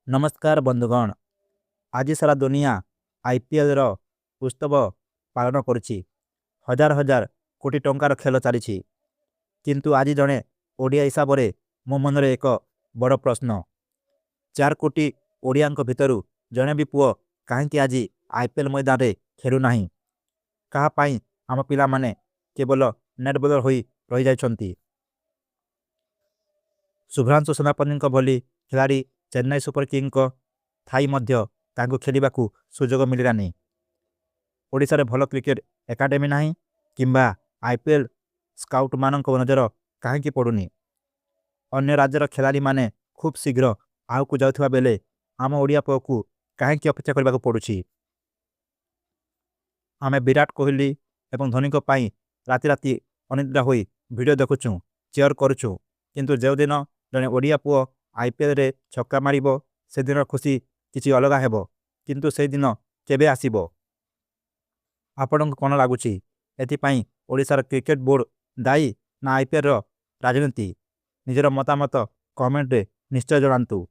नमस्कार बंधुगण। आज सारा दुनिया आईपीएल रो उत्सव पालन करुछि। हजार हजार कोटी टंकार खेल चली। किंतु आज जड़े ओडिया हिसाब से मो मन एक बड़ प्रश्न। 4 कोटी ओडिया भितर जड़े भी पुओ कहीं आज आईपीएल मैदान में खेलु नहीं। कहापाई आम पिला माने केवल नेट बॉलर होई रही जाइछंती। शुभ्रांशु सेनापति भली खिलाड़ी चेन्नई सुपर किंग को थाई मध्य तांको खेलिबा को सुजोग मिलरानी। ओडिशा रे भल क्रिकेट एकाडेमी नाही किंबा आईपीएल स्काउट मानक नजर कहीं पड़ुनी। अन्य राज्यर खिलाड़ी माने खूब शीघ्र आउ को जाउथिबा बेले आम ओडिया पुओ को कहीं अपेक्षा करबा को पड़ुछि। आमे विराट कोहली एवं धोनी को पाई राति राति अनिद्रा होई वीडियो देखुछु, चेयर करुछु। किंतु जो दिन जने ओडिया पुओ आईपीएल रे छक्का मारिबो से दिन खुशी किछि अलगा हेबो। किंतु से दिन केबे आसीबो? आपन कोन लागुछि? एथि पई ओडिसा क्रिकेट बोर्ड दायी ना आईपीएल रो राजनीति? निजर मतामत कमेंट रे निश्चय जणांतु।